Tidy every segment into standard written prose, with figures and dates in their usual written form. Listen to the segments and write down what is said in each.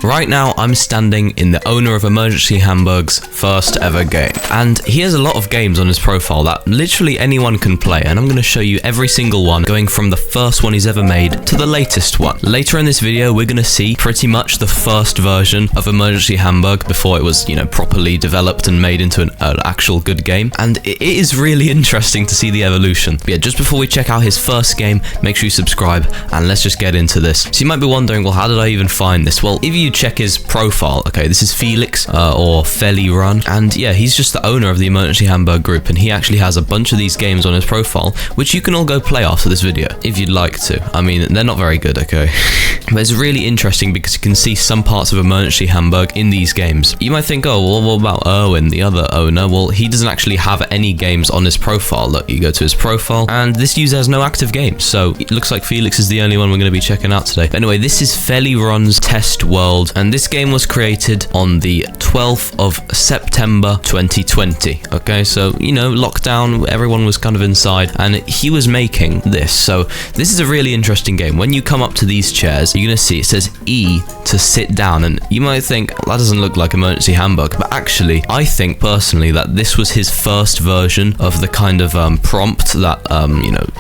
right now I'm standing in the owner of Emergency Hamburg's first ever game. And he has a lot of games on his profile that literally anyone can play, and I'm going to show you every single one, going from the first one he's ever made to the latest one. Later in this video, we're going to see pretty much the first version of Emergency Hamburg before it was, properly developed and made into an actual good game. And it is really interesting to see the evolution. But yeah, just before we check out his first game, make sure you subscribe and let's just get into this. So you might be wondering, well, how did I even find this? Well, if you check his profile, okay, this is Felix or Feli Run, and yeah, he's just the owner of the Emergency Hamburg group, and he actually has a bunch of these games on his profile, which you can all go play after this video if you'd like to. I mean, they're not very good, okay? But it's really interesting because you can see some parts of Emergency Hamburg in these games. You might think, oh, well, what about Erwin, the other owner? Well, he doesn't actually have any games on his profile. Look, you go to his profile, and this user has no active games, so it looks like Felix is the only one we're going to be checking out today. But anyway, this is Feli Run's Test World, and this game was created on the 12th of September 2020. Okay, so, lockdown, everyone was kind of inside, and he was making this. So this is a really interesting game. When you come up to these chairs, you're going to see it says E to sit down, and you might think, well, that doesn't look like Emergency Hamburg, but actually, I think personally that this was his first version of the kind of prompt that,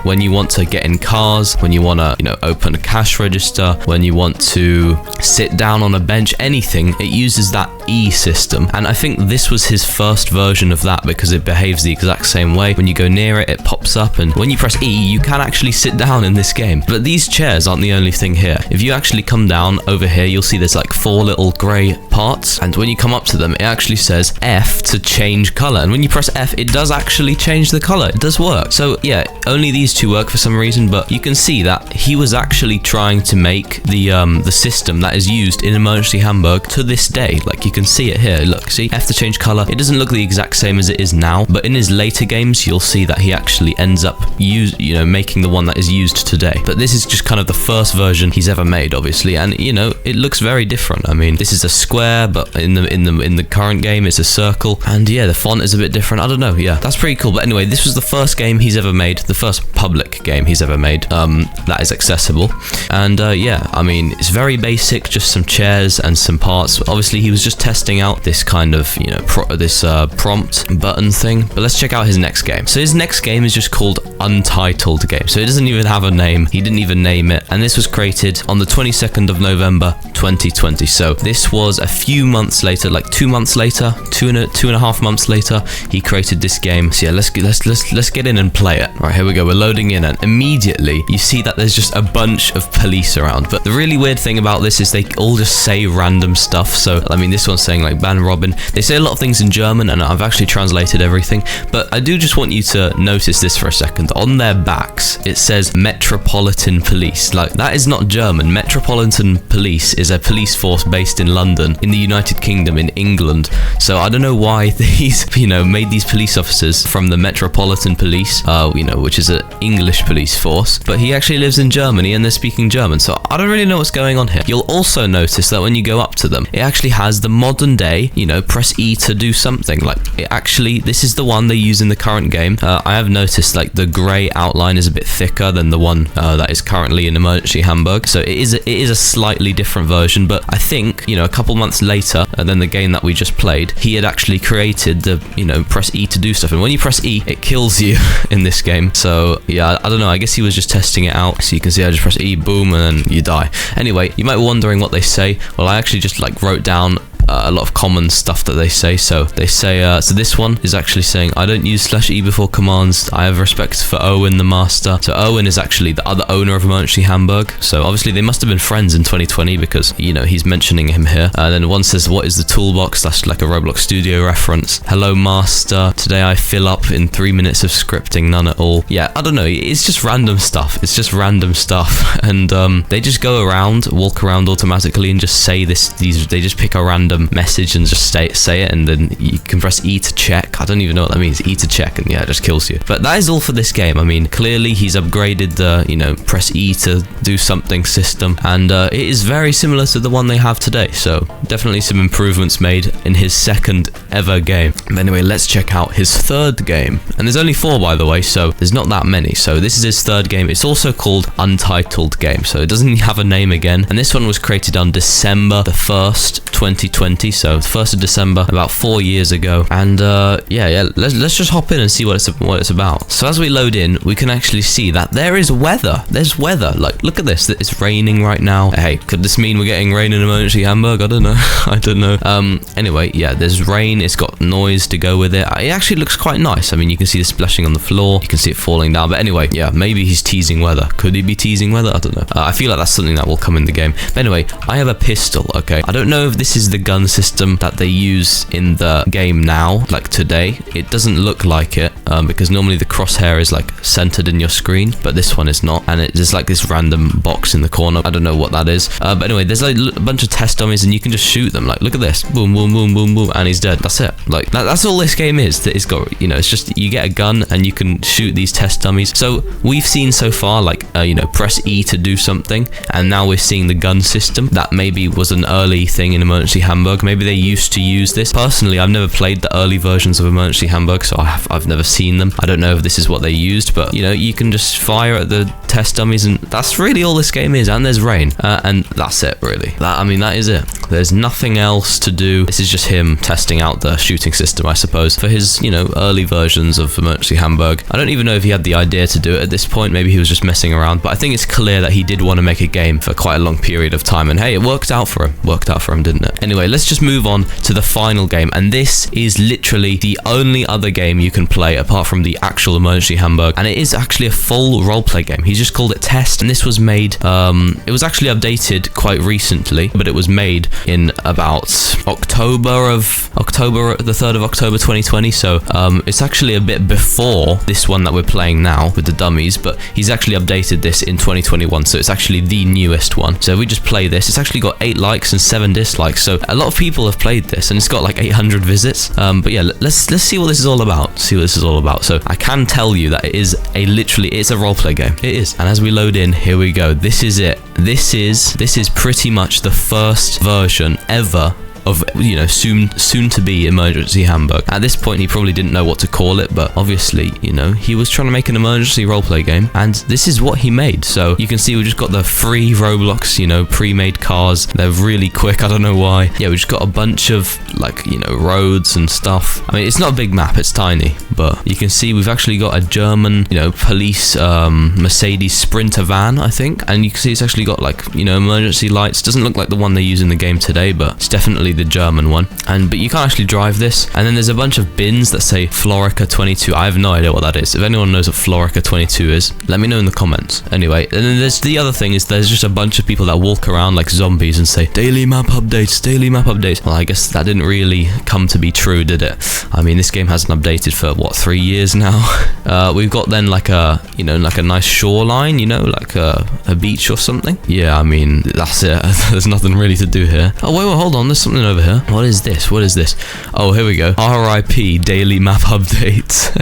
when you want to get in cars, when you want to, open a cash register, when you want to sit down on a bench, anything, it uses that E system. And I think this was his first version of that because it behaves the exact same way. When you go near it, it pops up, and when you press E, you can actually sit down in this game. But these chairs aren't the only thing here. If you actually come down over here, you'll see there's like 4 little grey parts, and when you come up to them, it actually says F to change color, and when you press F, it does actually change the color. It does work. So yeah, only these two work for some reason, but you can see that he was actually trying to make the system that is used in Emergency Hamburg to this day. Like, you can see it here. Look, see, F to change color. It doesn't look the exact same as it is now, but in his later games, you'll see that he actually ends up making the one that is used today. But this is just kind of the first version he's ever made, obviously, and it looks very different. I mean, this is a square, but in the current game, it's a circle, and yeah, the font is a bit different. I don't know. Yeah, that's pretty cool. But anyway, this was the first game he's ever made, the first public game he's ever made that is accessible. And yeah, I mean, it's very basic, just some chairs and some parts. Obviously, he was just testing out this kind of prompt button thing. But let's check out his next game. So his next game is just called Untitled game. So it doesn't even have a name. He didn't even name it, and this was created on the 22nd of November 2020. So this was a few months later, like 2 months later, two and a half months later, he created this game. So yeah, let's get in and play it. All right, here we go. We're loading in, and immediately you see that there's just a bunch of police around. But the really weird thing about this is they all just say random stuff. So I mean, this one's saying like Ban Robin. They say a lot of things in German, and I've actually translated everything. But I do just want you to notice this for a second. On their backs, it says Metropolitan Police. Like, that is not German. Metropolitan Police is a police force based in London, in the United Kingdom, in England. So I don't know why these, made these police officers from the Metropolitan Police, which is an English police force. But he actually lives in Germany, and they're speaking German. So I don't really know what's going on here. You'll also notice that when you go up to them, it actually has the modern day, press E to do something. Like, this is the one they use in the current game. I have noticed, like, the grey outline is a bit thicker than the one that is currently in Emergency Hamburg. So it is a slightly different version, but I think, a couple months later than the game that we just played, he had actually created the, press E to do stuff. And when you press E, it kills you in this game. So yeah, I don't know. I guess he was just testing it out. So you can see I just press E, boom, and then you die. Anyway, you might be wondering what they say. Well, I actually just wrote down a lot of common stuff that they say. So they say, so this one is actually saying, I don't use /E before commands. I have respect for Owen, the master. So Owen is actually the other owner of Emergency Hamburg. So obviously they must have been friends in 2020 because, he's mentioning him here. And then one says, what is the toolbox? That's like a Roblox Studio reference. Hello, master. Today I fill up in 3 minutes of scripting, none at all. Yeah, I don't know. It's just random stuff. It's just random stuff. And they just go around, walk around automatically and just say they just pick a random random message and just say it, and then you can press E to check. I don't even know what that means. E to check, and yeah, it just kills you. But that is all for this game. I mean, clearly he's upgraded the, you know, press E to do something system, and it is very similar to the one they have today. So definitely some improvements made in his second ever game. But anyway, let's check out his third game. And there's only 4, by the way, so there's not that many. So this is his third game. It's also called Untitled game, so it doesn't have a name again. And this one was created on December the 1st, 2020. So the 1st of December, about 4 years ago. And yeah, let's just hop in and see what it's about. So as we load in, we can actually see that there is weather. There's weather. Like, look at this. It's raining right now. Hey, could this mean we're getting rain in Emergency Hamburg? I don't know. I don't know. Anyway, yeah, there's rain. It's got noise to go with it. It actually looks quite nice. I mean, you can see the splashing on the floor. You can see it falling down. But anyway, yeah, maybe he's teasing weather. Could he be teasing weather? I don't know. I feel like that's something that will come in the game. But anyway, I have a pistol, okay? I don't know if this is the gun system that they use in the game now, like today. It doesn't look like it, because normally the crosshair is like centered in your screen, but this one is not. And there's like this random box in the corner. I don't know what that is. But anyway, there's like a bunch of test dummies, and you can just shoot them. Like, look at this. Boom, boom, boom, boom, boom, and he's dead. That's it. Like, that's all this game is. That it's got, you know, it's just you get a gun and you can shoot these test dummies. So we've seen so far, like, you know, press E to do something, and now we're seeing the gun system. That maybe was an early thing in Emergency Hamburg. Maybe they used to use this. Personally, I've never played the early versions of Emergency Hamburg, so I've never seen them. I don't know if this is what they used, but, you know, you can just fire at the test dummies, and that's really all this game is. And there's rain, and that's it, really. I mean, that is it. There's nothing else to do. This is just him testing out the shooting system, I suppose, for his, you know, early versions of Emergency Hamburg. I don't even know if he had the idea to do it at this point. Maybe he was just messing around, but I think it's clear that he did want to make a game for quite a long period of time, and hey, it worked out for him. Worked out for him, didn't it? Anyway, let's just move on to the final game, and this is literally the only other game you can play apart from the actual Emergency Hamburg, and it is actually a full roleplay game. He just called it Test, and this was made, it was actually updated quite recently, but it was made in about the 3rd of October 2020, so it's actually a bit before this one that we're playing now with the dummies, but he's actually updated this in 2021, so it's actually the newest one. So if we just play this, it's actually got 8 likes and 7 dislikes, so a lot of people have played this, and it's got like 800 visits. But yeah, let's see what this is all about. So I can tell you that it is it's a roleplay game. It is. And as we load in, here we go. This is it. This is pretty much the first version ever of, you know, soon to be Emergency Hamburg. At this point, he probably didn't know what to call it, but obviously, you know, he was trying to make an emergency roleplay game, and this is what he made. So you can see we just got the free Roblox, you know, pre-made cars. They're really quick. I don't know why. Yeah, we just got a bunch of, like, you know, roads and stuff. I mean, it's not a big map. It's tiny, but you can see we've actually got a German, you know, police Mercedes Sprinter van, I think, and you can see it's actually got, like, you know, emergency lights. Doesn't look like the one they use in the game today, but it's definitely the German one. But you can't actually drive this. And then there's a bunch of bins that say Florica 22. I have no idea what that is. If anyone knows what Florica 22 is, let me know in the comments. Anyway, and then there's the other thing is there's just a bunch of people that walk around like zombies and say daily map updates, daily map updates. Well, I guess that didn't really come to be true, did it? I mean, this game hasn't updated for what, 3 years now. We've got then like a, you know, like a nice shoreline, you know, like a beach or something. Yeah, I mean, that's it. There's nothing really to do here. Oh wait, hold on, there's something over here. What is this? Oh, here we go. RIP daily map updates.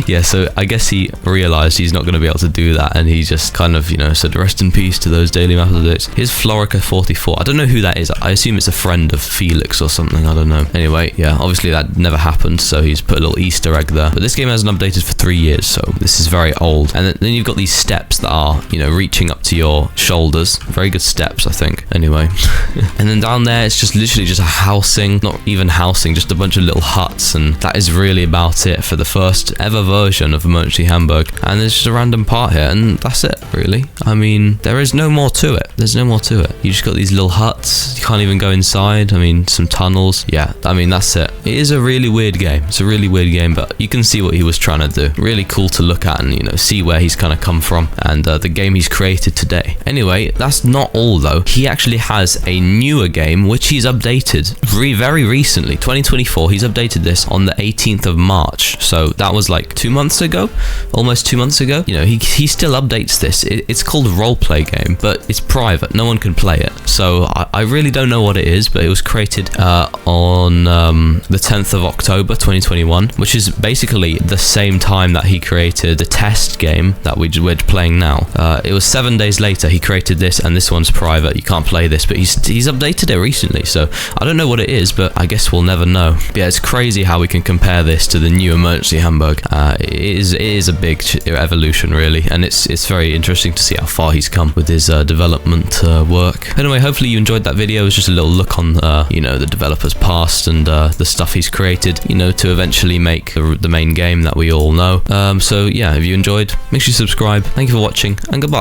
Yeah, so I guess he realized he's not going to be able to do that, and he just kind of, you know, said rest in peace to those daily map updates. Here's Florica 44. I don't know who that is. I assume it's a friend of Felix or something. I don't know. Anyway, yeah, obviously that never happened, so he's put a little Easter egg there. But this game hasn't updated for 3 years, so this is very old. And then you've got these steps that are, you know, reaching up to your shoulders. Very good steps, I think. Anyway. And then down there, it's just literally just a housing, not even housing, just a bunch of little huts, and that is really about it for the first ever version of Emergency Hamburg. And there's just a random part here, and that's it, really. I mean, there is no more to it. There's no more to it. You just got these little huts. You can't even go inside. I mean, some tunnels. Yeah, I mean, that's it. It is a really weird game. It's a really weird game, but you can see what he was trying to do. Really cool to look at and, you know, see where he's kind of come from, and the game he's created today. Anyway, that's not all, though. He actually has a newer game, which he's updated updated very recently, 2024. He's updated this on the 18th of March, so that was like 2 months ago, almost 2 months ago. You know, he still updates this. It's called a roleplay game, but it's private. No one can play it. So I really don't know what it is, but it was created on the 10th of October 2021, which is basically the same time that he created the test game that we're playing now. It was 7 days later he created this, and this one's private. You can't play this, but he's updated it recently, so I don't know what it is, but I guess we'll never know. But yeah, it's crazy how we can compare this to the new Emergency Hamburg. It is a big evolution, really, and it's very interesting to see how far he's come with his development work. Anyway, hopefully you enjoyed that video. It was just a little look on you know, the developer's past and the stuff he's created, you know, to eventually make the main game that we all know. So yeah, if you enjoyed, make sure you subscribe. Thank you for watching, and goodbye.